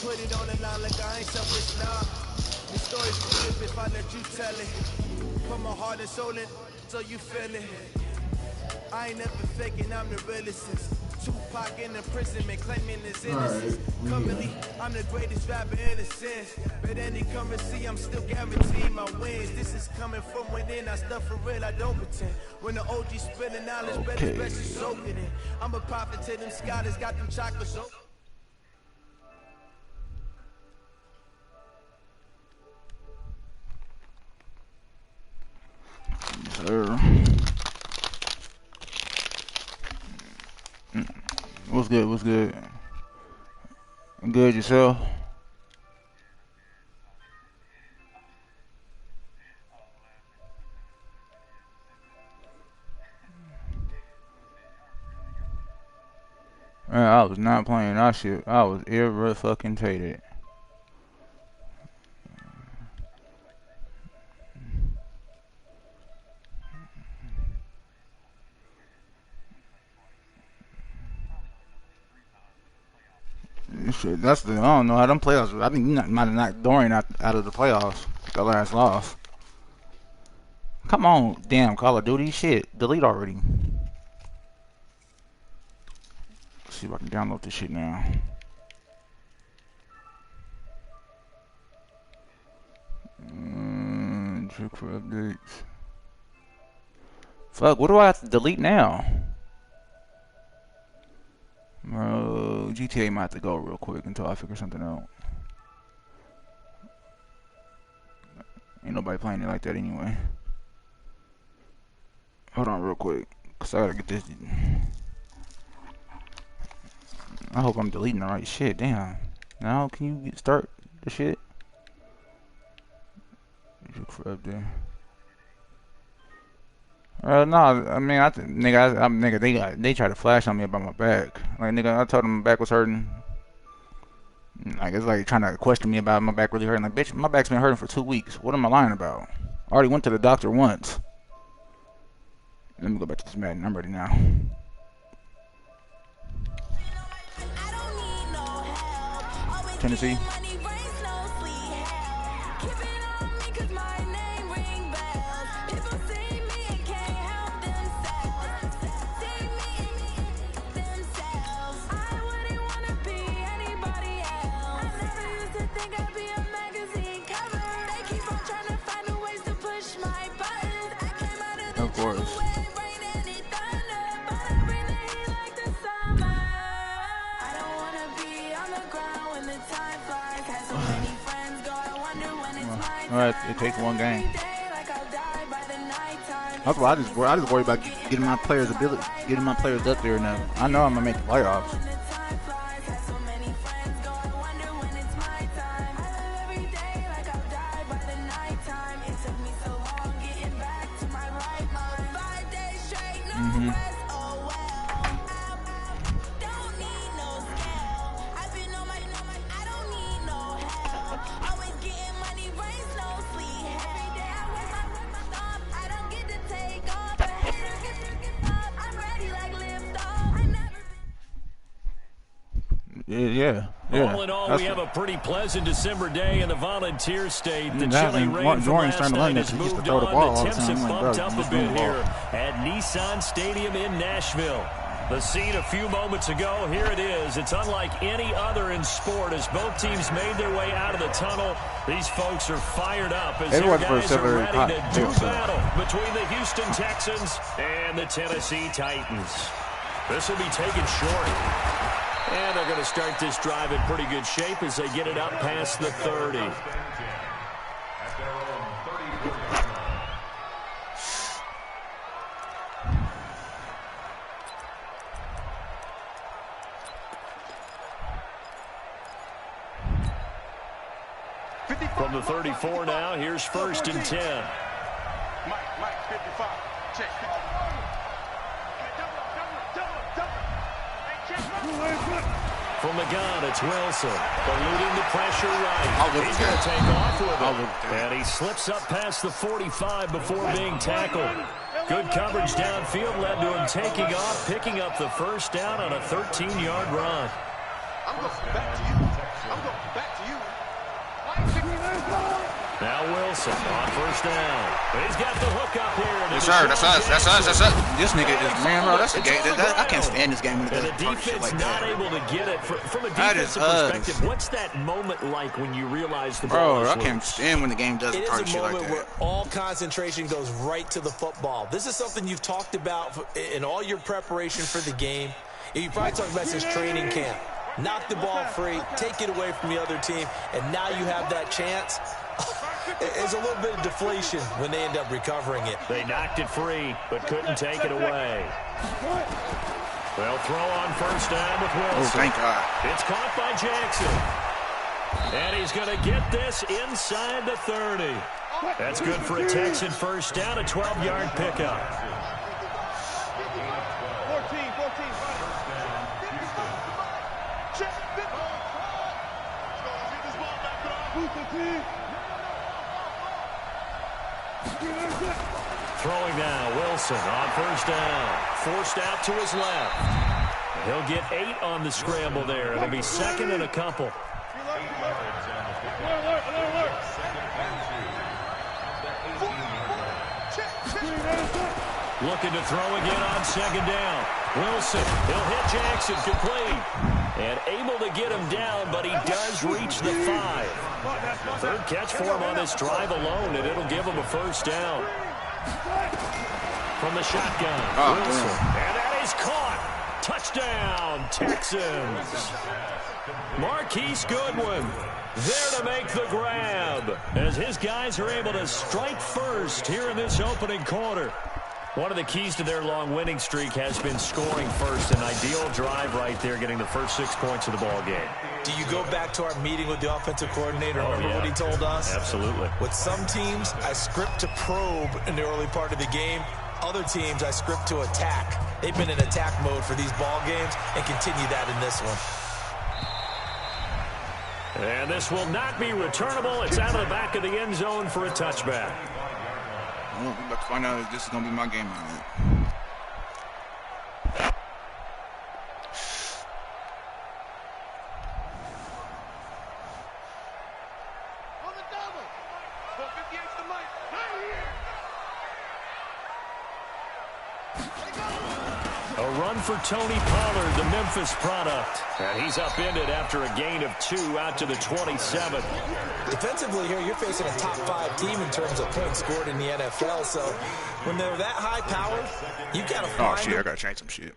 put it on the line like I ain't selfish, nah. The story's flip if I let you tell it. Put my heart and soul in, so you feel it. I ain't never faking, I'm the realest. Tupac in the prison, man, claiming his innocence. Currently, I'm the greatest rapper in a sense. But any currency, I'm still guaranteeing my wins. This is coming from within, I stuff for real, I don't pretend. When the OG spilling knowledge, better best you soak it in. I'm a prophet to them scholars, got them chocolates open. Sir. What's good? What's good? Good yourself? Man, I was not playing that shit. I was irre-fucking-tated. Shit, that's the, I don't know how them playoffs. I think you might have knocked Dorian out of the playoffs. The last loss. Come on, damn Call of Duty shit. Delete already. Let's see if I can download this shit now. Check for updates. Fuck, what do I have to delete now? Bro, GTA might have to go real quick until I figure something out. Ain't nobody playing it like that anyway. Hold on real quick, cause I gotta get this. I hope I'm deleting the right shit. Damn. Now can you start the shit? Look for up there. No, I mean, nigga, they try to flash on me about my back. Like, nigga, I told them my back was hurting. Like, it's like trying to question me about my back really hurting. Like, bitch, my back's been hurting for 2 weeks. What am I lying about? I already went to the doctor once. Let me go back to this Madden. I'm ready now. Tennessee. Of course. Alright, it takes one game. That's why I just worry about getting my players up there now. I know I'm gonna make the playoffs. Yeah. All in all, we have a pretty pleasant December day in the Volunteer State. The chilly rain from last night has moved on. The temps have bumped up a bit here at Nissan Stadium in Nashville. The scene a few moments ago, here it is. It's unlike any other in sport as both teams made their way out of the tunnel. These folks are fired up as their guys are ready to do battle between the Houston Texans and the Tennessee Titans. This will be taken short. And they're going to start this drive in pretty good shape as they get it up past the 30. From the 34 now, here's 1st and 10. Mike, 55. Check. From the gun, it's Wilson. Eluding the pressure right. He's going to take off with it. And he slips up past the 45 before being tackled. Good coverage downfield led to him taking off, picking up the first down on a 13-yard run. I'm going back to you. Back to you. Now Wilson on first down. But he's got the hook up here. Yes, sir. That's us. That's us. That's us. This nigga is, man, bro, that's the game. I can't stand this game when the defense like not able to get it. From a defensive perspective, what's that moment like when you realize the ball is loose? I can't stand when the game does target shit like that. It is a moment where all concentration goes right to the football. This is something you've talked about in all your preparation for the game. You probably talked about since training camp. Knock the ball free, take it away from the other team, and now you have that chance. There's a little bit of deflation when they end up recovering it. They knocked it free, but couldn't take it away. They'll throw on first down with Wilson. Oh, thank God. It's caught by Jackson. And he's going to get this inside the 30. That's good for a Texan first down, a 12-yard pickup. 14. Throwing now, Wilson on first down. Forced out to his left. He'll get 8 on the scramble there. It'll be second and a couple. Looking to throw again on second down. Wilson, he'll hit Jackson, complete. And able to get him down, but he does reach the 5. Third catch for him on this drive alone, and it'll give him a first down. From the shotgun, Wilson. And that is caught. Touchdown, Texans. Marquise Goodwin there to make the grab as his guys are able to strike first here in this opening quarter. One of the keys to their long winning streak has been scoring first. An ideal drive right there, getting the first 6 points of the ball game. Do you go back to our meeting with the offensive coordinator? Remember what he told us? Absolutely. With some teams, I script to probe in the early part of the game. Other teams, I script to attack. They've been in attack mode for these ball games and continue that in this one. And this will not be returnable. It's out of the back of the end zone for a touchback. Well, we're about to find out if this is going to be my game or not. A run for Tony Pollard, the Memphis product. And he's upended after a gain of 2 out to the 27. Defensively here, you're facing a top 5 team in terms of points scored in the NFL. So when they're that high powered, you got to find Oh, shit, I got to change some shit.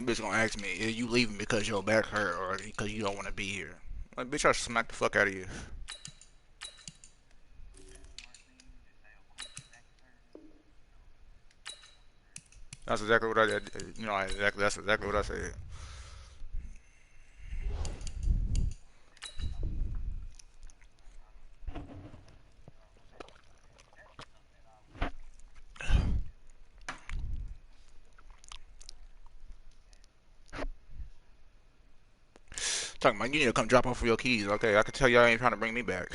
Bitch gonna ask me, are you leaving because your back hurt or because you don't want to be here? Like, bitch, I'll smack the fuck out of you. That's exactly what I did. You know, that's exactly what I said. Talking about, you need to come drop off your keys. Okay, I can tell y'all ain't trying to bring me back.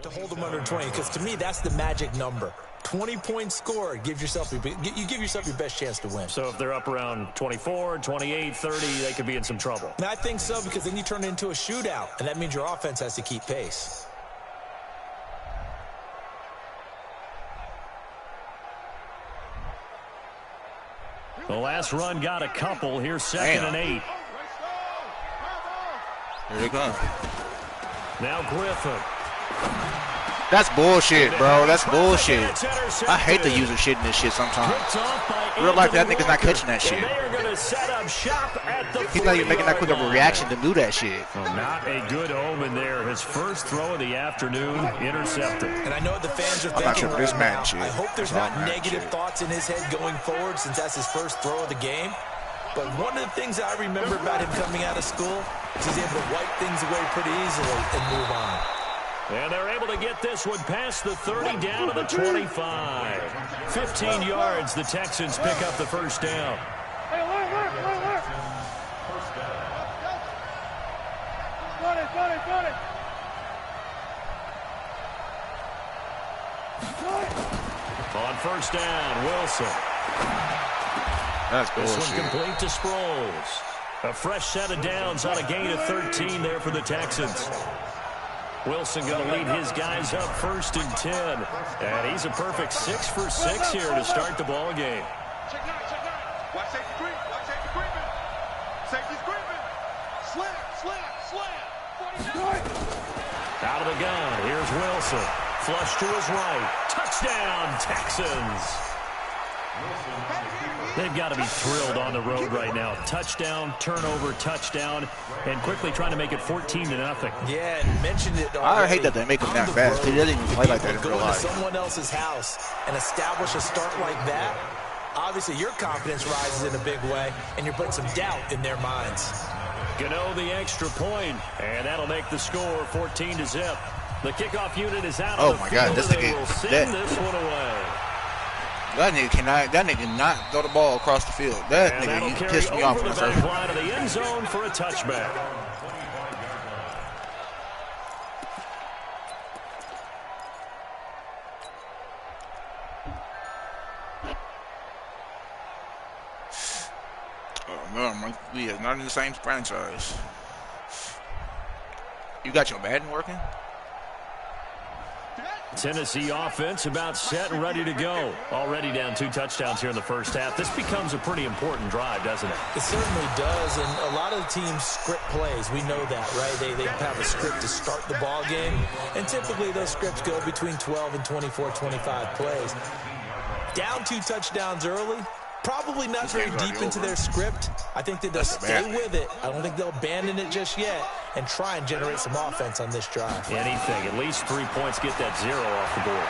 To hold them under 20, because to me that's the magic number. 20 points scored, you give yourself your best chance to win. So if they're up around 24, 28, 30, they could be in some trouble. And I think so, because then you turn it into a shootout, and that means your offense has to keep pace. The last run got a couple. Here's second and 8. Here they come. Now Griffin. That's bullshit, bro. That's bullshit. I hate the user shit in this shit sometimes. Real life, that nigga's not catching that shit. He's not even making that quick of a reaction to do that shit. Well, not a good omen there. His first throw of the afternoon intercepted. And I know what the fans are thinking right now. I hope there's not negative thoughts in his head going forward since that's his first throw of the game. But one of the things that I remember about him coming out of school is he's able to wipe things away pretty easily and move on. And they're able to get this one past the 30 down to the 25. 15 yards, the Texans pick up the first down. On first down, Wilson. That's bullshit. This one complete to Sproles. A fresh set of downs on a gain of 13 there for the Texans. Wilson going to lead his guys up first and 10. And he's a perfect 6 for 6 here to start the ball game. Check out. Watch safety creep. Watch safety creeping. Safety's creeping. Slam. 49. Out of the gun, here's Wilson. Flush to his right. Touchdown, Texans. They've got to be thrilled on the road right now. Touchdown, turnover, touchdown, and quickly trying to make it 14-0. Yeah, and mentioned it already. I hate that they make them that fast. They didn't even play like that in real life. Go into someone else's house and establish a start like that. Obviously, your confidence rises in a big way, and you're putting some doubt in their minds. Gano the extra point, and that'll make the score 14-0. The kickoff unit is out. Oh my God, this nigga will send this one away. That nigga cannot throw the ball across the field. That nigga, he pissed me off when I started. The line of the end zone for a touchback. Oh man, we are not in the same franchise. You got your Madden working? Tennessee offense about set and ready to go. Already down 2 touchdowns here in the first half. This becomes a pretty important drive, doesn't it? It certainly does, and a lot of teams script plays. We know that, right? They have a script to start the ball game, and typically those scripts go between 12 and 24, 25 plays. Down 2 touchdowns early, probably not very deep into their script. I think that they'll stay with it. I don't think they'll abandon it just yet and try and generate some offense on this drive. Anything, at least 3 points, get that 0 off the board.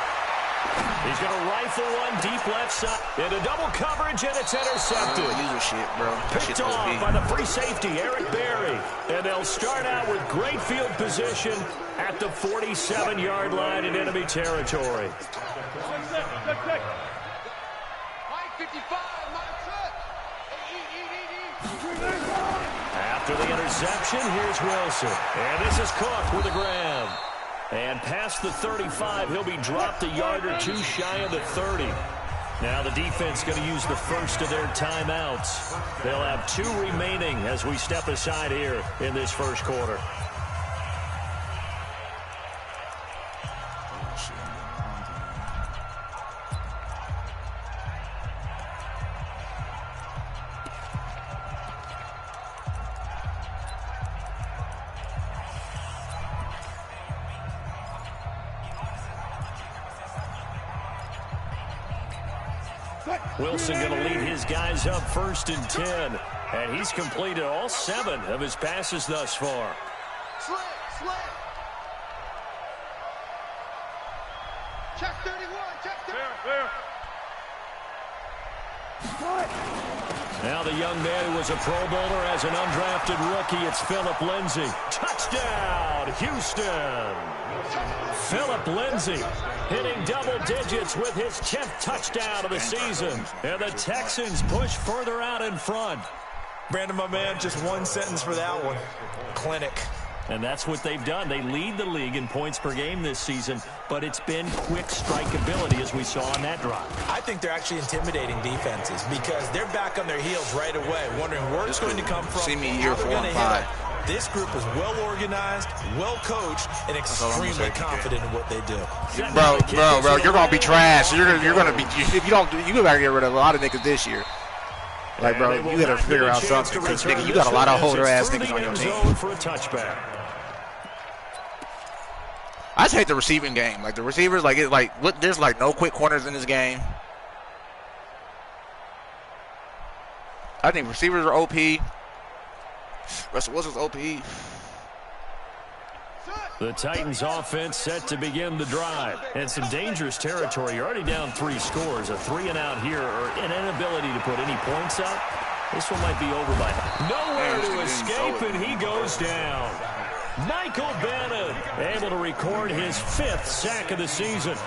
He's going to rifle one deep left side into double coverage, and it's intercepted. Shit, bro. Picked off by the free safety, Eric Berry. And they'll start out with great field position at the 47-yard line in enemy territory. After the interception, here's Wilson. And this is Cook with a grab. And past the 35, he'll be dropped a yard or 2 shy of the 30. Now the defense going to use the first of their timeouts. They'll have 2 remaining as we step aside here in this first quarter. Wilson going to lead his guys up first and 10. And he's completed all 7 of his passes thus far. Slam. Check 31. Check 31. Now the young man who was a Pro Bowler as an undrafted rookie, it's Philip Lindsay. Touchdown, Houston! Philip Lindsay hitting double digits with his 10th touchdown of the season. And the Texans push further out in front. Brandon, my man, just one sentence for that one. Clinic. And that's what they've done. They lead the league in points per game this season, but it's been quick strikeability as we saw on that drive. I think they're actually intimidating defenses because they're back on their heels right away, wondering where it's going to come from. See me year 4 and 5. This group is well organized, well coached, and extremely confident in what they do. Bro, you're gonna be trash. You're gonna be if you don't. You gotta get rid of a lot of niggas this year. Like, bro, you gotta figure out something because nigga, you got a lot of holder ass niggas on your team. For a touchback. I just hate the receiving game. Like the receivers, there's like no quick corners in this game. I think receivers are OP. Russell Wilson's OP. The Titans offense set to begin the drive. And some dangerous territory. You're already down 3 scores. A 3-and-out here or an inability to put any points up. This one might be over by nowhere to escape, and he goes down. Michael Bannon able to record his 5th sack of the season.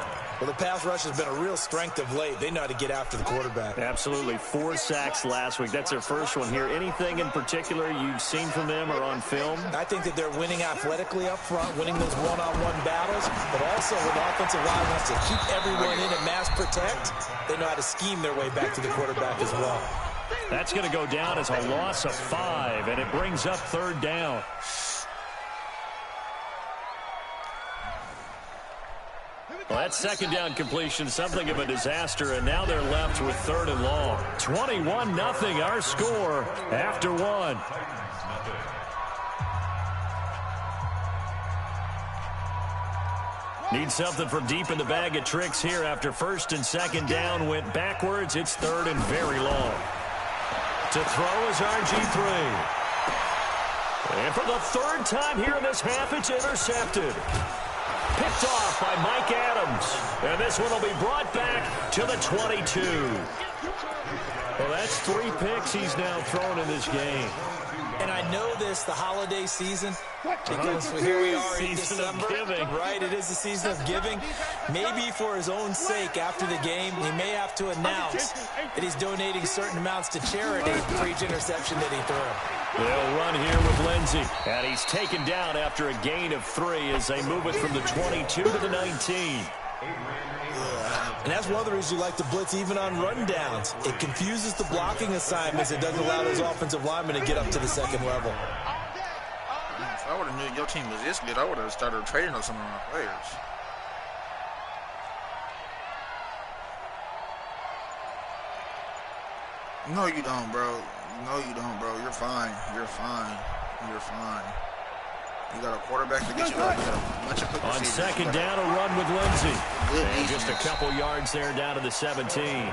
Well, the pass rush has been a real strength of late. They know how to get after the quarterback. Absolutely. 4 sacks last week. That's their first one here. Anything in particular you've seen from them or on film? I think that they're winning athletically up front, winning those one-on-one battles, but also when the offensive line wants to keep everyone in and mass protect, they know how to scheme their way back to the quarterback as well. That's going to go down as a loss of 5, and it brings up 3rd down. Well, that 2nd down completion, something of a disaster, and now they're left with 3rd and long. 21-0 our score after 1. Need something from deep in the bag of tricks here after 1st and 2nd down went backwards. It's 3rd and very long. To throw is RG3. And for the 3rd time here in this half, it's intercepted. Picked off by Mike Adams. And this one will be brought back to the 22. Well, that's 3 picks he's now thrown in this game. And I know this, the holiday season, because here we are in December, right? It is the season of giving. Maybe for his own sake, after the game, he may have to announce that he's donating certain amounts to charity for each interception that he threw. They'll run here with Lindsey, and he's taken down after a gain of 3 as they move it from the 22 to the 19. And that's one of the reasons you like to blitz even on rundowns. It confuses the blocking assignments. It doesn't allow those offensive linemen to get up to the 2nd level. If I would have knew your team was this good, I would have started trading on some of my players. No, you don't, bro. No, you don't, bro. You're fine. You're fine. You're fine. You got a quarterback to get you up there. On 2nd down, a run with Lindsey. And just a couple yards there down to the 17.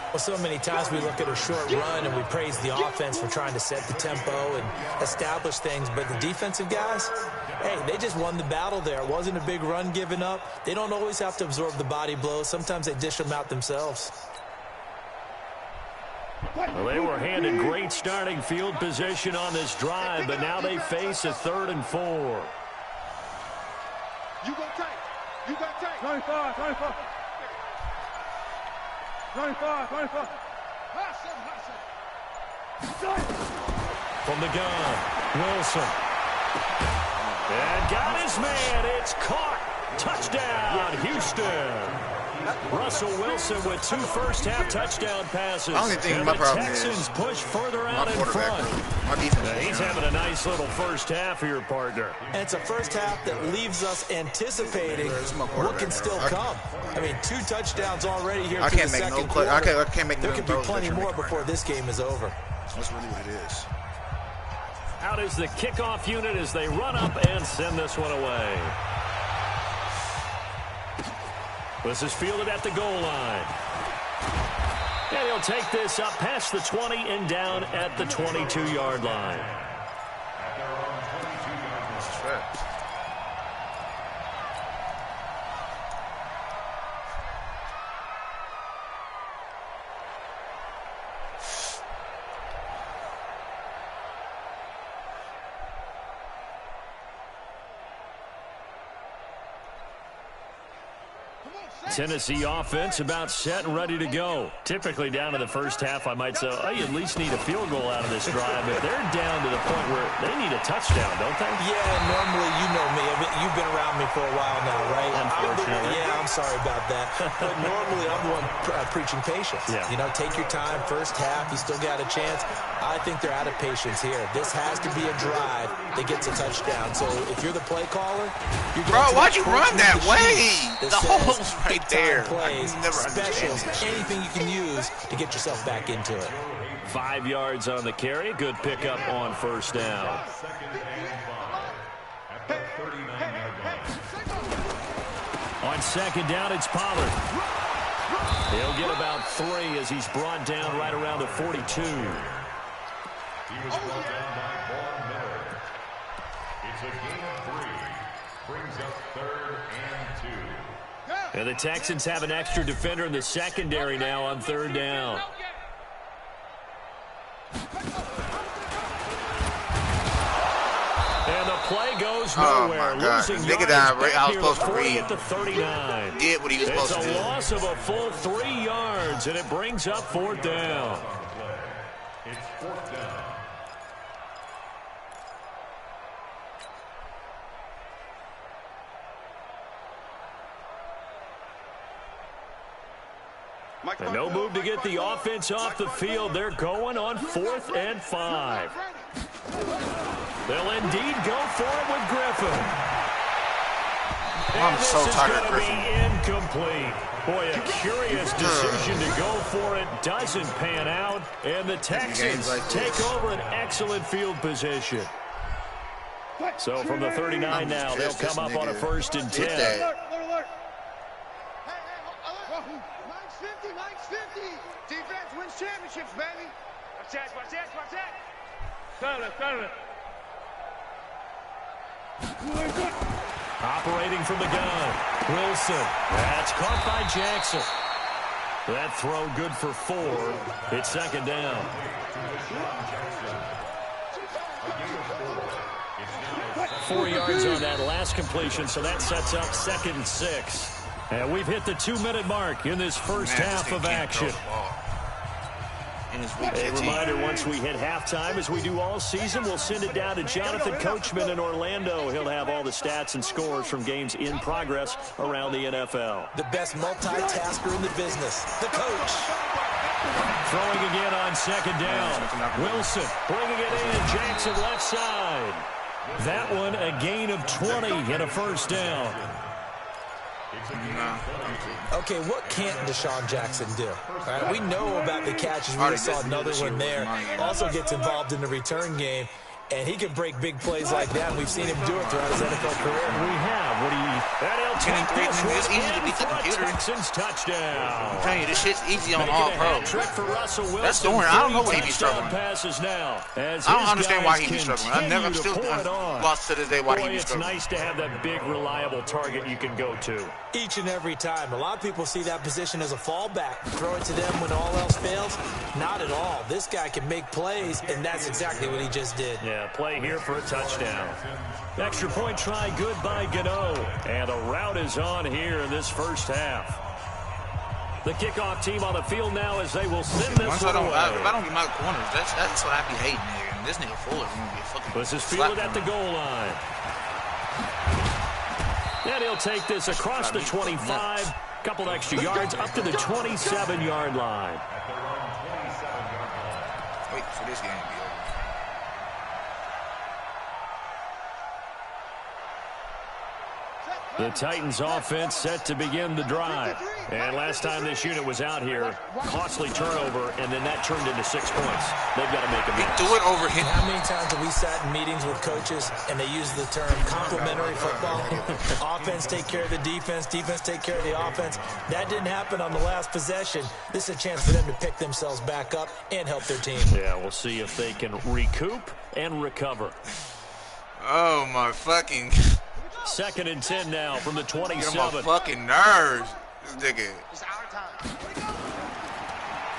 Well, so many times we look at a short run and we praise the offense for trying to set the tempo and establish things. But the defensive guys, hey, they just won the battle there. It wasn't a big run given up. They don't always have to absorb the body blows. Sometimes they dish them out themselves. Well, they were handed great starting field position on this drive, but now they face a 3rd and 4. You go take. You got take. 25. From the gun, Wilson. And got his man. It's caught. Touchdown, Houston. Russell Wilson with 2 first-half touchdown passes. I only think and my the problem Texans is push further out in front. My defense. He's having a nice little first half here, partner. And it's a first half that leaves us anticipating what can still come. I mean, 2 touchdowns already here through the second quarter. I can't make there could be plenty more before this game is over. That's really what it is. Out is the kickoff unit as they run up and send this one away. This is fielded at the goal line. And he'll take this up past the 20 and down at the 22-yard line. Tennessee offense about set and ready to go. Typically down to the first half, I might say, oh, you at least need a field goal out of this drive. But they're down to the point where they need a touchdown, don't they? Yeah, normally, you know me. I mean, you've been around me for a while now, right? Unfortunately. Yeah, I'm sorry about that. But normally, I'm the one preaching patience. Yeah. You know, take your time. First half, you still got a chance. I think they're out of patience here. This has to be a drive that gets a touchdown. So if you're the play caller, you're bro, why'd you run that way? The hole's right there. Plays, I never specials, anything you can use to get yourself back into it. 5 yards on the carry. Good pickup on first down. On 2nd down, it's Pollard. He'll get about 3 as he's brought down right around the 42. He was brought down by Von Miller. It's a gain of 3. Brings up 3rd and 2. And the Texans have an extra defender in the secondary now on 3rd down. And the goes nowhere. Oh my God. Losing Nigga yards died. I was supposed to near the 40 read. at the 39. Did what he was supposed to do. It's a loss of a full 3 yards, and it brings up 4th down. It's 4th down. And no move to get the offense off the field. They're going on 4th and 5. They'll indeed go for it with Griffin. I'm so tired of Griffin. This is going to be incomplete. Boy, a curious decision to go for it doesn't pan out, and the Texans take over an excellent field position. So from the 39 now, they'll come up on a 1st and 10. Defense wins championships, baby. Watch that, watch that, watch that. Settle it. Operating from the gun, Wilson. That's caught by Jackson. That throw good for 4. It's 2nd down. Four 4 yards on that last completion, so that sets up 2nd and 6. And we've hit the 2-minute mark in this first half of action. A reminder, once we hit halftime, as we do all season, we'll send it down to Jonathan Coachman in Orlando. He'll have all the stats and scores from games in progress around the NFL. The best multitasker in the business, the coach. Throwing again on 2nd down. Wilson bringing it in. Jackson left side. That one a gain of 20 and a 1st down. Okay, what can't Deshaun Jackson do? Right, we know about the catches. We saw another one there. Also gets involved in the return game. And he can break big plays like that, and we've seen him do it throughout his NFL career. We have. What do you... And he'll take this one. It's easy to beat the computer. Texans touchdown. I'm telling you, this shit's easy on all pro. That's the one. I don't know what he be struggling. I don't understand why he be struggling. I'm still lost to this day why he be struggling. It's nice to have that big, reliable target you can go to. Each and every time. A lot of people see that position as a fallback. Throw it to them when all else fails. Not at all. This guy can make plays, and that's exactly what he just did. Yeah, play here for a touchdown. Extra point try good by Gano. And the route is on here in this first half. The kickoff team on the field now as they will send this one away. If I don't get my corners, that's what I be hating, nigga. And this nigga Fuller's going to be a fucking... This is fielded at the goal line. And he'll take this across the 25. Couple extra yards up to the 27-yard line. Wait for this game to be over. The Titans offense set to begin the drive. And last time this unit was out here, costly turnover, and then that turned into 6 points. They've got to make a move. Do it over him. How many times have we sat in meetings with coaches and they use the term complementary football? Offense take care of the defense, defense take care of the offense. That didn't happen on the last possession. This is a chance for them to pick themselves back up and help their team. Yeah, we'll see if they can recoup and recover. Oh, my fucking... 2nd and 10 now from the 27. Get on my fucking nerves, this nigga.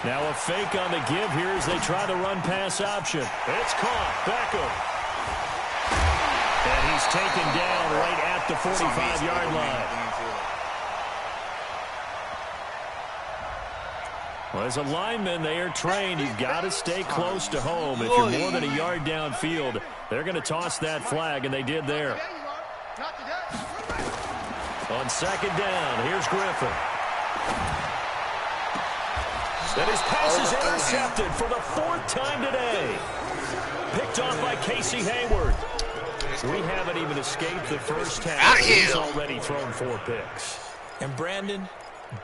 Now a fake on the give here as they try the run-pass option. It's caught. Beckham. And he's taken down right at the 45-yard line. Well, as a lineman, they are trained. You've got to stay close to home. If you're more than a yard downfield, they're going to toss that flag, and they did there. On 2nd down, here's Griffin. And his pass is intercepted for the 4th time today. Picked off by Casey Hayward. We haven't even escaped the first half. He's already thrown 4 picks. And Brandon,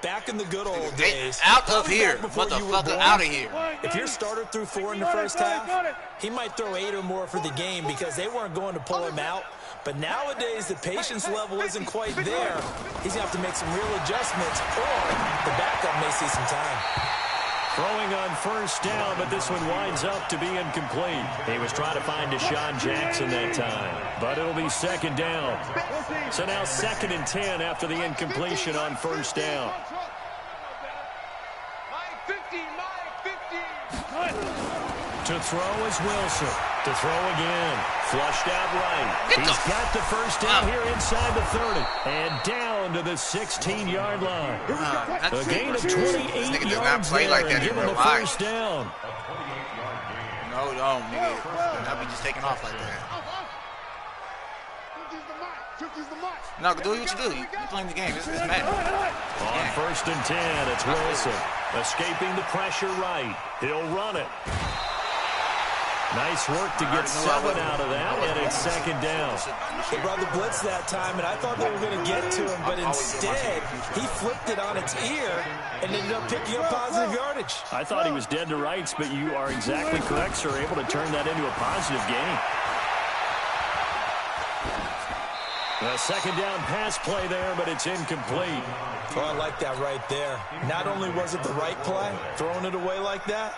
back in the good old days. Out of here. Motherfucker, out of here. If your starter threw 4 in the first half, he might throw 8 or more for the game because they weren't going to pull him out. But nowadays, the patience level isn't quite there. He's going to have to make some real adjustments, or the backup may see some time. Throwing on 1st down, but this one winds up to be incomplete. He was trying to find Deshaun Jackson that time, but it'll be 2nd down. So now 2nd and 10 after the incompletion on 1st down. To throw is Wilson. To throw again. Flushed out right. He's got the first down here inside the 30. And down to the 16-yard line. A gain of 28 yards there and give him the first down. No, nigga. I'll be just taking off like that. No, do what you do. You're playing the game. It's Madden. On 1st and 10, it's Wilson. Escaping the pressure right. He'll run it. Nice work to get 7 out of that, and it's 2nd down. They brought the blitz that time, and I thought they were going to get to him, but instead, he flipped it on its ear and ended up picking up positive yardage. I thought he was dead to rights, but you are exactly correct, sir. Able to turn that into a positive gain. A 2nd down pass play there, but it's incomplete. Oh, I like that right there. Not only was it the right play, throwing it away like that,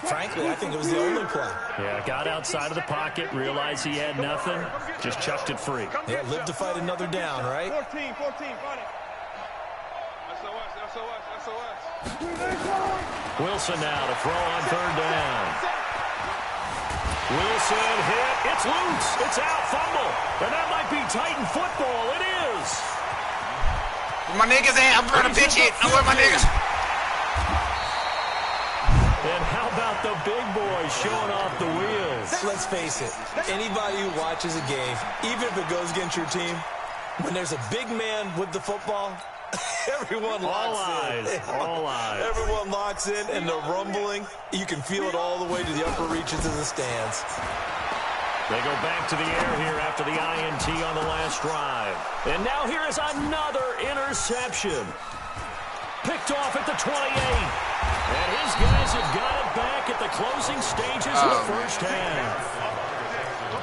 frankly, I think it was the only play. Yeah, got outside of the pocket, realized he had nothing, just chucked it free. Yeah, lived to fight another down, right? 14, fight it. SOS. Wilson now to throw on 3rd down. Wilson hit. It's loose. It's out. Fumble. And that might be Titan football. It is. Where my niggas at? I'm trying to pitch it. I'm where my niggas. And how about the big boys showing off the wheels? Let's face it. Anybody who watches a game, even if it goes against your team, when there's a big man with the football, everyone locks in. All eyes. Everyone locks in, and the rumbling, you can feel it all the way to the upper reaches of the stands. They go back to the air here after the INT on the last drive. And now here is another interception. Picked off at the 28. And his guys have got it back at the closing stages of the first half.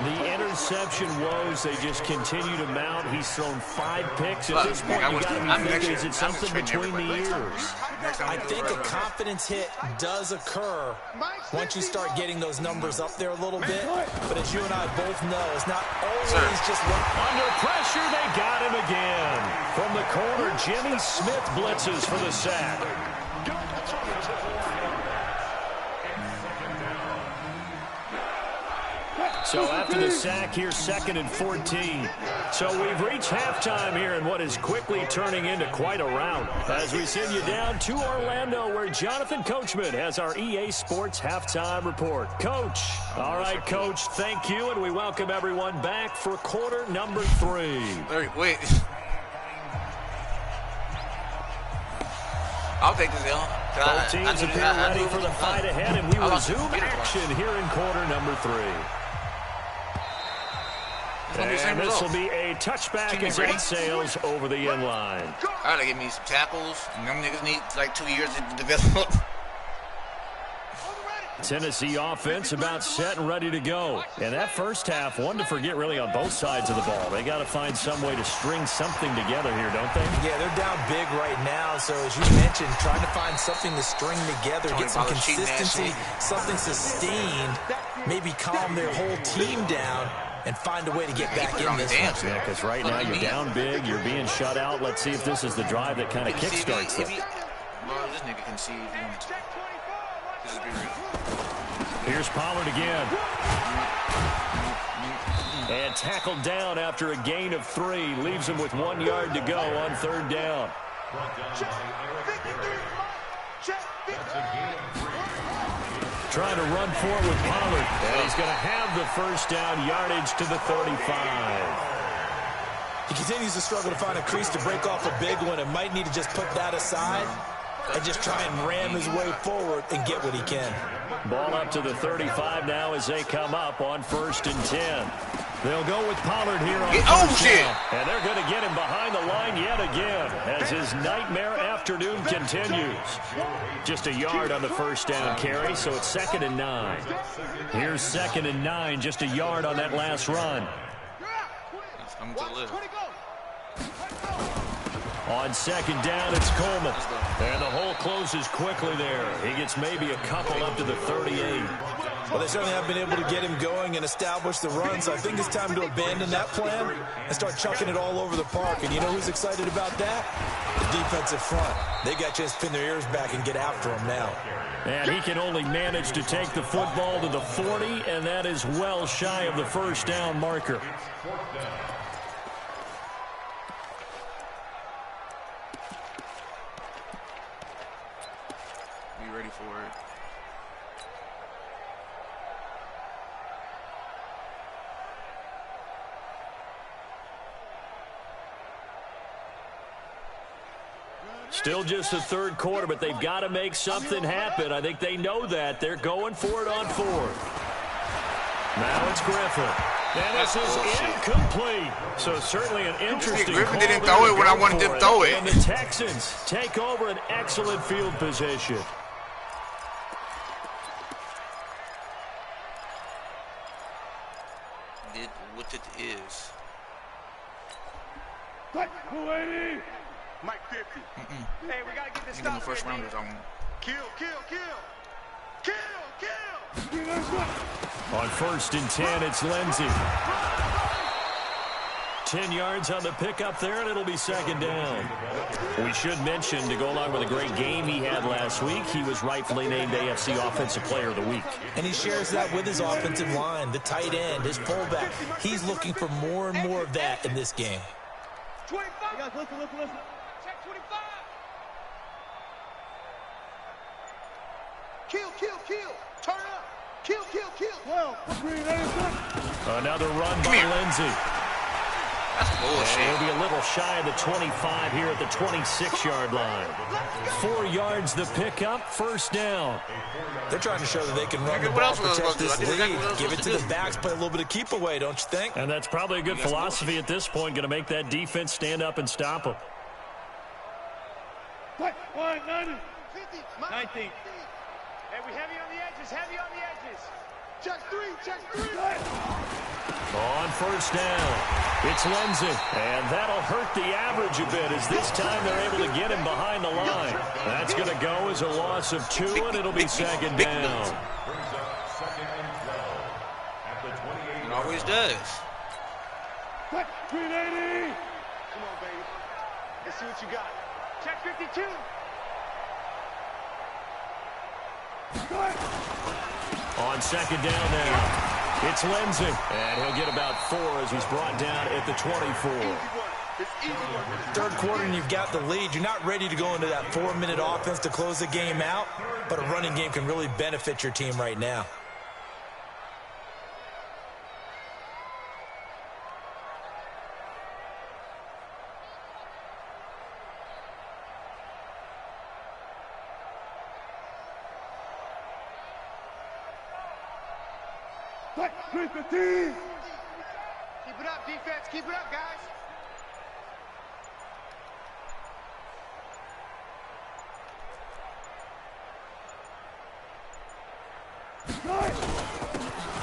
The interception woes, they just continue to mount. He's thrown 5 picks. At this point, you got to be thinking, is it something between the ears? I think a confidence hit does occur once you start getting those numbers up there a little bit. But as you and I both know, it's not always just one. Under pressure, they got him again. From the corner, Jimmy Smith blitzes for the sack. So after the sack here, 2nd and 14. So we've reached halftime here in what is quickly turning into quite a rout. As we send you down to Orlando, where Jonathan Coachman has our EA Sports halftime report. Coach. All right, Coach, thank you, and we welcome everyone back for quarter number 3. Very quick. I'll take this, L. Both teams appear ready for the fight ahead, and we resume action here in quarter number 3. And this will be a touchback as it sails over the end line. I gotta get me some tackles, and them niggas need like 2 years to develop. Tennessee offense about set and ready to go. And that first half, one to forget really on both sides of the ball. They got to find some way to string something together here, don't they? Yeah, they're down big right now. So as you mentioned, trying to find something to string together, get some consistency, something sustained, maybe calm their whole team down and find a way to get back in this one. Yeah, because right now you're down big, you're being shut out. Let's see if this is the drive that kind of kickstarts it. Well, this nigga can see if he wants to. This is real. Here's Pollard again. And tackled down after a gain of 3. Leaves him with 1 yard to go on 3rd down. Trying to run forward with Pollard. And he's going to have the first down, yardage to the 35. He continues to struggle to find a crease to break off a big one and might need to just put that aside and just try and ram his way forward and get what he can. Ball up to the 35 now as they come up on 1st and 10. They'll go with Pollard here on first down. And they're going to get him behind the line yet again as his nightmare afternoon continues. Just a yard on the first down carry, so it's 2nd and 9. Here's 2nd and 9, just a yard on that last run. On 2nd down, it's Coleman. And the hole closes quickly there. He gets maybe a couple up to the 38. Well, they certainly have been able to get him going and establish the run, so I think it's time to abandon that plan and start chucking it all over the park. And you know who's excited about that? The defensive front. They got a chance to pin their ears back and get after him now. And he can only manage to take the football to the 40, and that is well shy of the first down marker. Be ready for it. Still just the third quarter, but they've got to make something happen. I think they know that. They're going for it on fourth. Now it's Griffin. And this is incomplete. So certainly an interesting Griffin call didn't throw it when I wanted him to throw it. And the Texans take over an excellent field position. What it is. Mike 50. Hey, we gotta get this Give them stop. first rounders on. Kill, kill, kill. Kill, kill. On 1st and 10, it's Lindsey. 10 yards on the pickup there, and it'll be second down. We should mention, to go along with a great game he had last week, he was rightfully named AFC Offensive Player of the Week. And he shares that with his offensive line, the tight end, his fullback. He's looking for more and more of that in this game. 25. You guys, listen. Check 25. Kill, kill, kill. Turn up. Kill, kill, kill. 12. Another run by Lindsey. That's bullshit. And he'll be a little shy of the 25 here at the 26-yard line. 4 yards the pickup, first down. They're trying to show that they can run the ball, protect this lead, give it to the backs, play a little bit of keep away, don't you think? And that's probably a good philosophy at this point, going to make that defense stand up and stop them. 19. Hey, we heavy on the edges, heavy on the edges. Check three. On first down, it's Lindsey. And that'll hurt the average a bit as this time they're able to get him behind the line. That's going to go as a loss of 2, and it'll be second down. It always does. 380. Come on, baby. Let's see what you got. Check 52. On second down now, it's Lindsey. And he'll get about 4 as he's brought down at the 24. Third quarter and you've got the lead. You're not ready to go into that 4-minute offense to close the game out, but a running game can really benefit your team right now. Keep it up, defense. Keep it up, guys.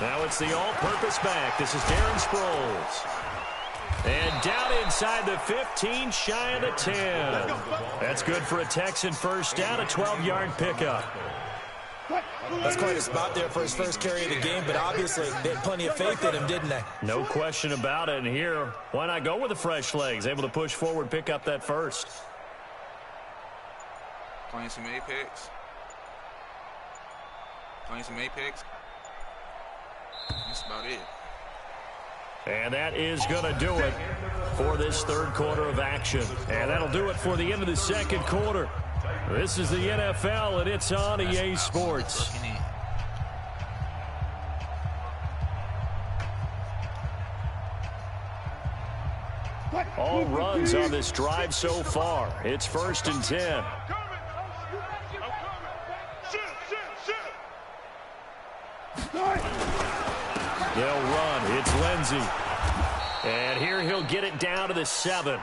Now it's the all-purpose back. This is Darren Sproles. And down inside the 15, shy of the 10. That's good for a Texan first down, a 12-yard pickup. That's quite a spot there for his first carry of the game, but obviously they had plenty of faith in him, didn't they? No question about it. And here, why not go with the fresh legs? Able to push forward, pick up that first. Playing some apex. That's about it. And that is going to do it for this third quarter of action. And that'll do it for the end of the second quarter. This is the NFL, and it's on EA Sports. All runs on this drive so far. It's 1st and 10. They'll run. It's Lindsey. And here he'll get it down to the 7.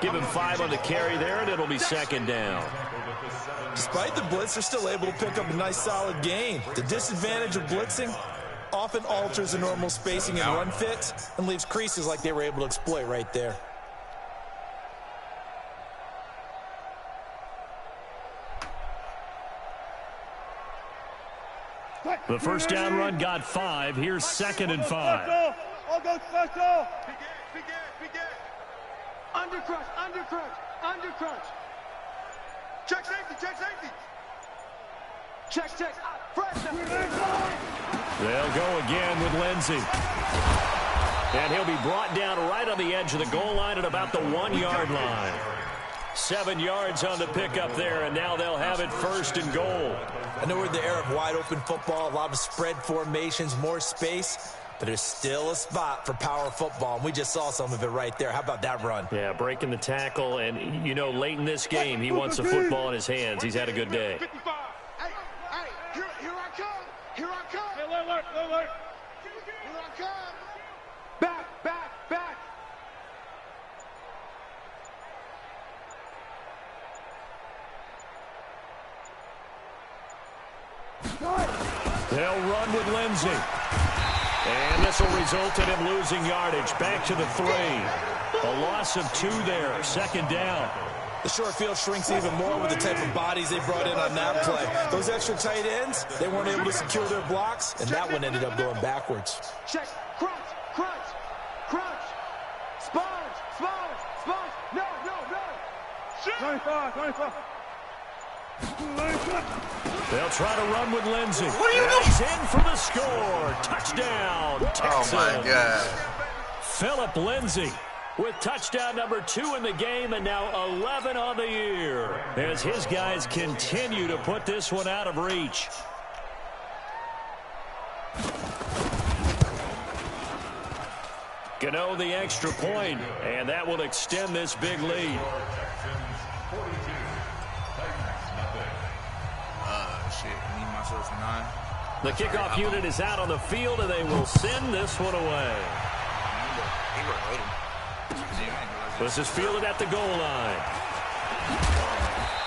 Give him 5 on the carry there, and it'll be second down. Despite the blitz, they're still able to pick up a nice, solid gain. The disadvantage of blitzing often alters the normal spacing and run fit and leaves creases like they were able to exploit right there. The first down run got 5. Here's 2nd and 5. All go special. Begin. Under crunch. Check safety. Check. They'll go again with Lindsey. And he'll be brought down right on the edge of the goal line at about the 1-yard line. 7 yards on the pickup there, and now they'll have it 1st and goal. I know we're in the era of wide-open football, a lot of spread formations, more space, but there's still a spot for power football, and we just saw some of it right there. How about that run? Yeah, breaking the tackle, and, you know, late in this game, he wants the football in his hands. He's had a good day. Hey, here I come. Hey, alert. Here I come. Back. They'll run with Lindsey. And this will result in him losing yardage. Back to the 3. A loss of 2 there. 2nd down. The short field shrinks even more with the type of bodies they brought in on that play. Those extra tight ends, they weren't able to secure their blocks, and that one ended up going backwards. Check. Crunch. Sponge. No. 25. They'll try to run with Lindsey. What are you doing? He's in for the score. Touchdown, Texans. Oh, my God. Philip Lindsey with touchdown number 2 in the game, and now 11 on the year as his guys continue to put this one out of reach. Gano the extra point, and that will extend this big lead. The kickoff unit is out on the field, and they will send this one away. This is fielded at the goal line.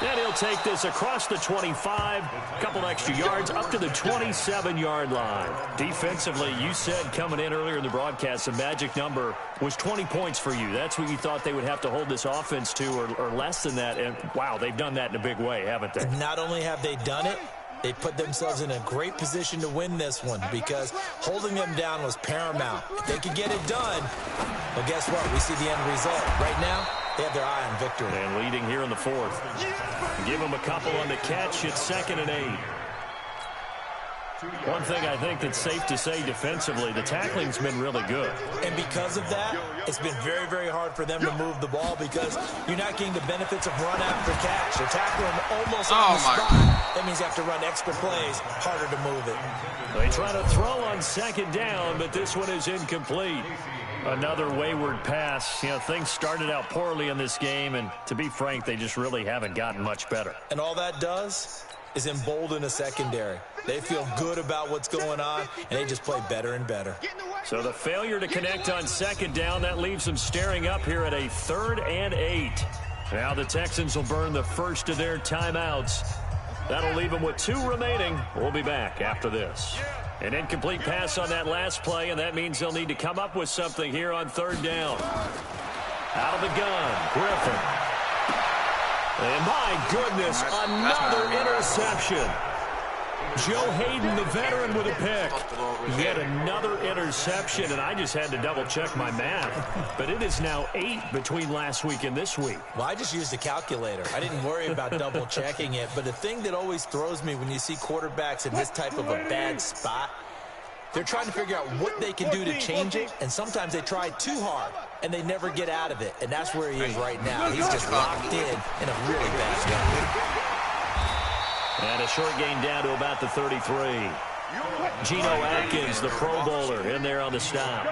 And he'll take this across the 25, a couple extra yards, up to the 27-yard line. Defensively, you said coming in earlier in the broadcast, the magic number was 20 points for you. That's what you thought they would have to hold this offense to, or less than that. And, wow, they've done that in a big way, haven't they? Not only have they done it, they put themselves in a great position to win this one because holding them down was paramount. If they could get it done, well, guess what? We see the end result. Right now, they have their eye on victory. And leading here in the 4th. Give them a couple on the catch. It's 2nd and 8. One thing I think that's safe to say defensively, the tackling's been really good. And because of that, it's been very, very hard for them to move the ball because you're not getting the benefits of run after catch. They're tackling almost on the spot. That means you have to run extra plays, harder to move it. They try to throw on 2nd down, but this one is incomplete. Another wayward pass. You know, things started out poorly in this game, and to be frank, they just really haven't gotten much better. And all that does is embolden a secondary. They feel good about what's going on, and they just play better and better. So the failure to connect on 2nd down, that leaves them staring up here at a 3rd and 8. Now the Texans will burn the first of their timeouts. That'll leave them with 2 remaining. We'll be back after this. An incomplete pass on that last play, and that means they'll need to come up with something here on 3rd down. Out of the gun, Griffin. And my goodness, another interception. Joe Hayden, the veteran, with a pick. Yet another interception, and I just had to double-check my math. But it is now 8 between last week and this week. Well, I just used a calculator. I didn't worry about double-checking it. But the thing that always throws me when you see quarterbacks in this type of a bad spot, they're trying to figure out what they can do to change it, and sometimes they try too hard, and they never get out of it. And that's where he is right now. He's just locked in a really bad spot. And a short gain down to about the 33. Geno Atkins, the Pro Bowler, in there on the stop.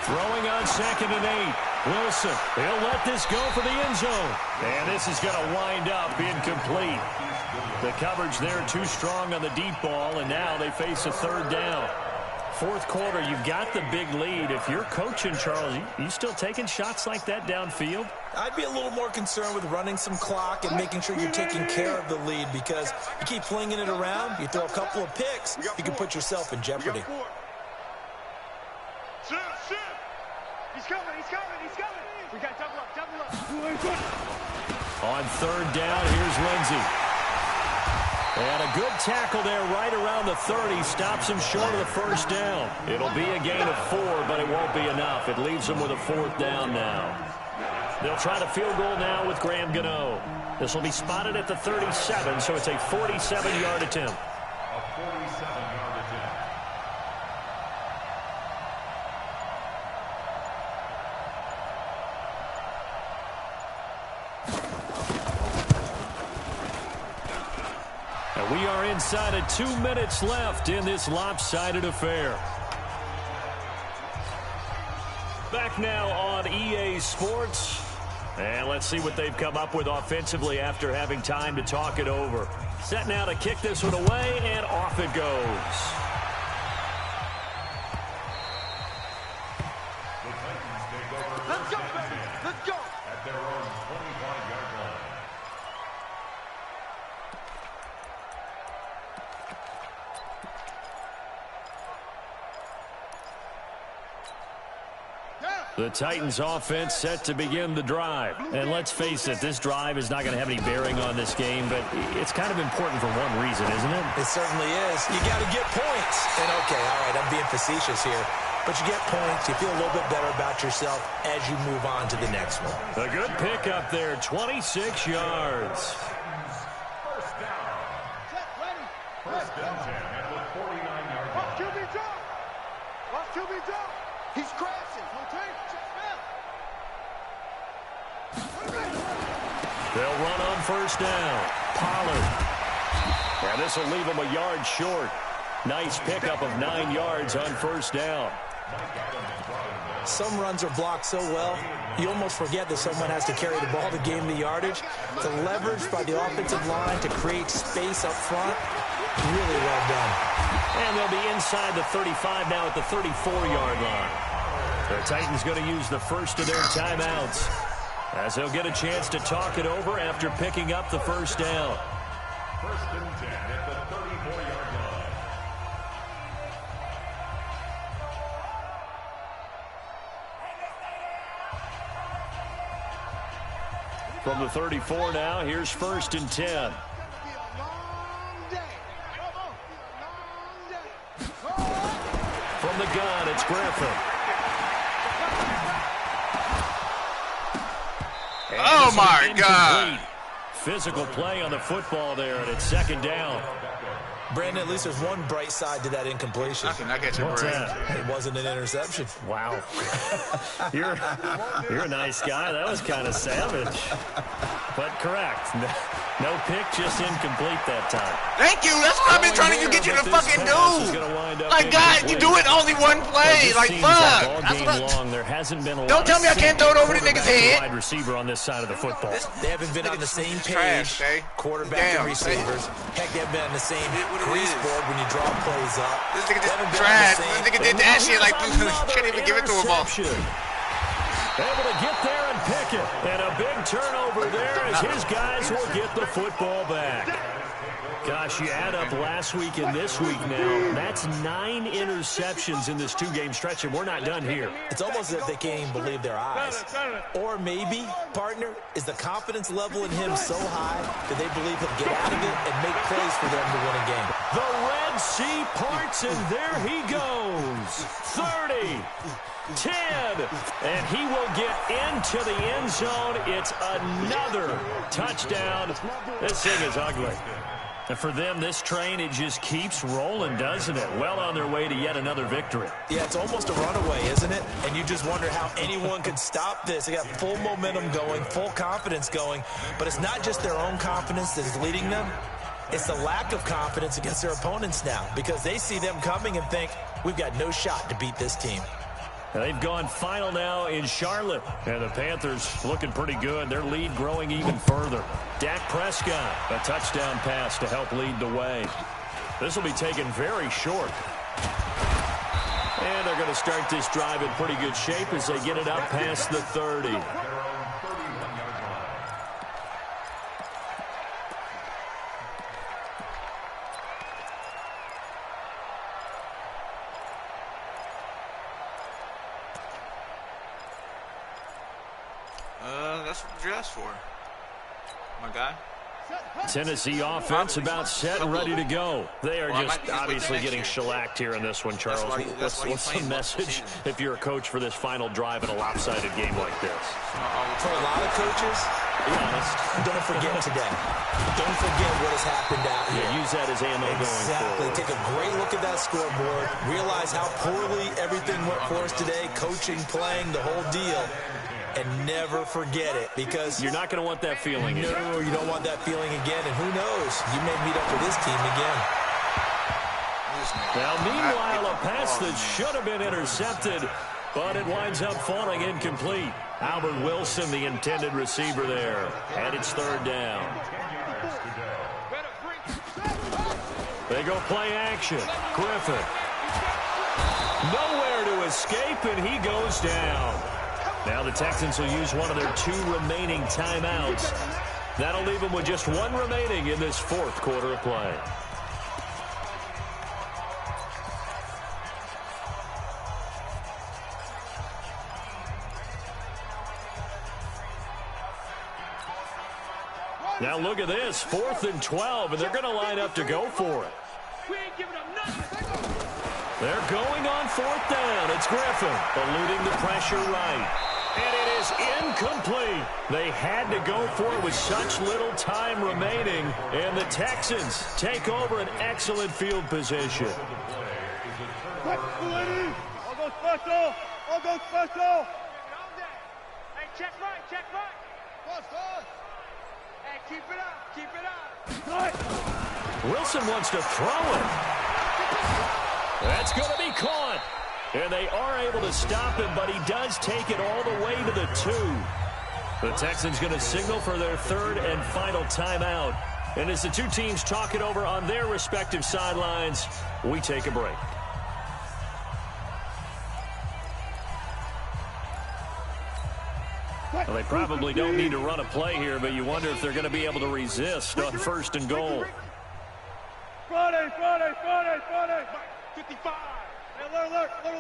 Throwing on 2nd and 8. Wilson, he'll let this go for the end zone. And this is going to wind up incomplete. The coverage there too strong on the deep ball, and now they face a 3rd down. 4th quarter, you've got the big lead. If you're coaching, Charles, you still taking shots like that downfield? I'd be a little more concerned with running some clock and making sure you're taking care of the lead because you keep flinging it around, you throw a couple of picks, you can put yourself in jeopardy. He's coming. We got double up. On third down, here's Lindsey. And a good tackle there right around the 30. Stops him short of the first down. It'll be a gain of 4, but it won't be enough. It leaves them with a 4th down now. They'll try the field goal now with Graham Gano. This will be spotted at the 37, so it's a 47-yard attempt. A 47-yard attempt. And we are inside of 2 minutes left in this lopsided affair. Back now on EA Sports. And let's see what they've come up with offensively after having time to talk it over. Set now to kick this one away, and off it goes. The Titans take over. Let's go, baby. Let's go. At their own 25-yard line. The Titans offense set to begin the drive. And let's face it, this drive is not going to have any bearing on this game, but it's kind of important for one reason, isn't it? It certainly is. You got to get points. And okay, all right, I'm being facetious here. But you get points, you feel a little bit better about yourself as you move on to the next one. A good pickup there, 26 yards. First down. First down 10 at the 49-yard line. Watch QB drop. He's crashing. They'll run on first down. Pollard. And this will leave him a yard short. Nice pickup of 9 yards on first down. Some runs are blocked so well, you almost forget that someone has to carry the ball to gain the yardage. The leverage by the offensive line to create space up front, really well done. And they'll be inside the 35 now at the 34-yard line. The Titans going to use the first of their timeouts, as they'll get a chance to talk it over after picking up the first down. First and 10 at the 34-yard line. From the 34 now, here's first and 10. From the gun, it's Griffin. And oh, my God. Physical play on the football there, and it's second down. Brandon, at least there's one bright side to that incompletion. I cannot get your brain. It wasn't an interception. Wow. You're a nice guy. That was kind of savage. But correct. No pick, just incomplete that time. Thank you. That's what I've been trying to get you to fucking do. Like, God, you do it only one play. Like, fuck. That's what there hasn't been a don't tell me I can't throw it over the nigga's head. Wide receiver on this side of the football. They haven't been on the same page, trash, quarterback and receivers. Heck, they haven't been on the same grease board when you draw plays up. This nigga just trash. This nigga did that shit like, can't even give it to him all. Able to get there and pick it. And a big turnover there as his guys will get the football back. Gosh, you add up last week and this week now, that's 9 interceptions in this 2-game stretch, and we're not done here. It's almost as if they can't even believe their eyes. Or maybe, partner, is the confidence level in him so high that they believe he'll get out of it and make plays for them to win a game. The Red Sea parts, and there he goes. 30, 10, and he will get into the end zone. It's another touchdown. This thing is ugly. And for them, this train, it just keeps rolling, doesn't it? Well on their way to yet another victory. Yeah, it's almost a runaway, isn't it? And you just wonder how anyone could stop this. They got full momentum going, full confidence going. But it's not just their own confidence that is leading them. It's the lack of confidence against their opponents now, because they see them coming and think, we've got no shot to beat this team. They've gone final now in Charlotte. And the Panthers looking pretty good. Their lead growing even further. Dak Prescott, a touchdown pass to help lead the way. This will be taken very short. And they're going to start this drive in pretty good shape as they get it up past the 30. you ask for, my guy? Tennessee offense about set and ready to go. They are just obviously getting shellacked here in this one, Charles. What's the message if you're a coach for this final drive in a lopsided game like this? For a lot of coaches, be honest, don't forget today. Don't forget what has happened out here. Yeah, use that as ammo going forward. Take a great look at that scoreboard. Realize how poorly everything went for us today, coaching, playing, the whole deal. And never forget it, because you're not going to want that feeling again. No, you don't want that feeling again. And who knows? You may meet up with this team again. Now, meanwhile, a pass that should have been intercepted, but it winds up falling incomplete. Albert Wilson, the intended receiver there. And it's third down. They go play action. Griffin. Nowhere to escape, and he goes down. Now the Texans will use one of their 2 remaining timeouts. That'll leave them with just 1 remaining in this 4th quarter of play. Now look at this, 4th and 12, and they're going to line up to go for it. They're going on 4th down. It's Griffin eluding the pressure right. And it is incomplete. They had to go for it with such little time remaining. And the Texans take over an excellent field position. All go special. All go special. Hey, check right. Hey, keep it up. Wilson wants to throw it. That's going to be caught. And they are able to stop him, but he does take it all the way to the 2. The Texans going to signal for their 3rd and final timeout. And as the 2 teams talk it over on their respective sidelines, we take a break. Well, they probably don't need to run a play here, but you wonder if they're going to be able to resist on 1st and goal. Friday. 55. Hey, alert. Here we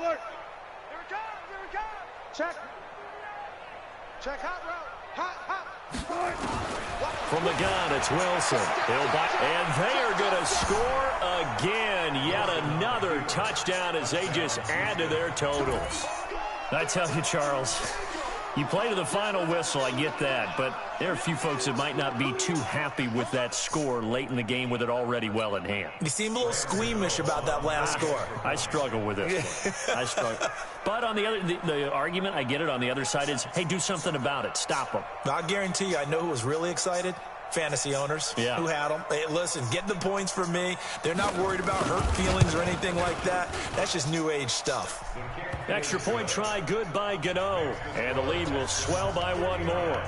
come. Check, hot route. From the gun, it's Wilson. And they are going to score again. Yet another touchdown as they just add to their totals. I tell you, Charles, you play to the final whistle, I get that, but there are a few folks that might not be too happy with that score late in the game with it already well in hand. You seem a little squeamish about that last score. I struggle with it. I struggle. But on the other, the argument, I get it, on the other side is, hey, do something about it. Stop them. I guarantee you, I know who was really excited. Fantasy owners who had them. Hey, listen, get the points for me. They're not worried about hurt feelings or anything like that. That's just new age stuff. Extra point try, good by Gano. And the lead will swell by 1 more.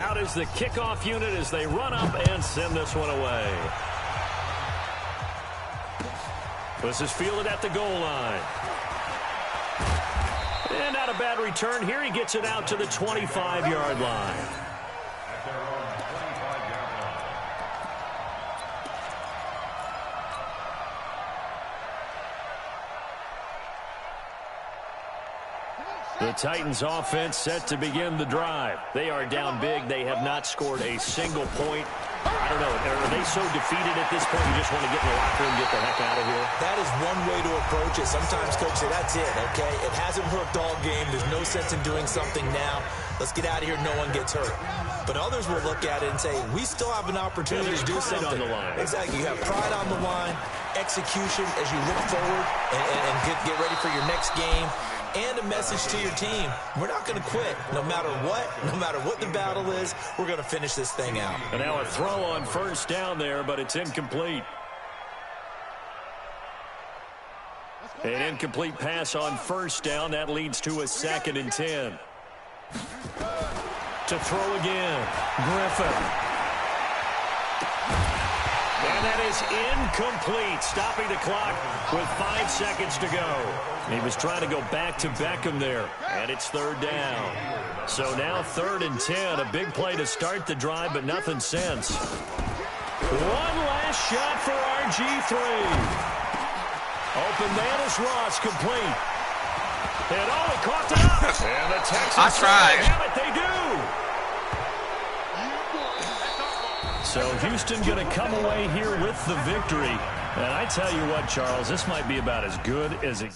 Out is the kickoff unit as they run up and send this one away. This is fielded at the goal line. And not a bad return here. He gets it out to the 25-yard line. The Titans offense set to begin the drive. They are down big. They have not scored a single point. I don't know. Are they so defeated at this point you just want to get in the locker room and get the heck out of here? That is one way to approach it. Sometimes coaches say, that's it, okay? It hasn't worked all game. There's no sense in doing something now. Let's get out of here. No one gets hurt. But others will look at it and say, we still have an opportunity to do something. On the line. Exactly. You have pride on the line, execution as you look forward and get ready for your next game. And a message to your team. We're not going to quit. No matter what the battle is, we're going to finish this thing out. And now a throw on 1st down there, but it's incomplete. An incomplete pass on 1st down. That leads to a 2nd and 10. To throw again. Griffin. And that is incomplete, stopping the clock with 5 seconds to go. He was trying to go back to Beckham there, and it's 3rd down. So now 3rd and 10, a big play to start the drive, but nothing since. One last shot for RG3. Open man is Ross, complete. And he coughed it up. And the Texans I tried. Damn it, they do. So Houston going to come away here with the victory. And I tell you what, Charles, this might be about as good as it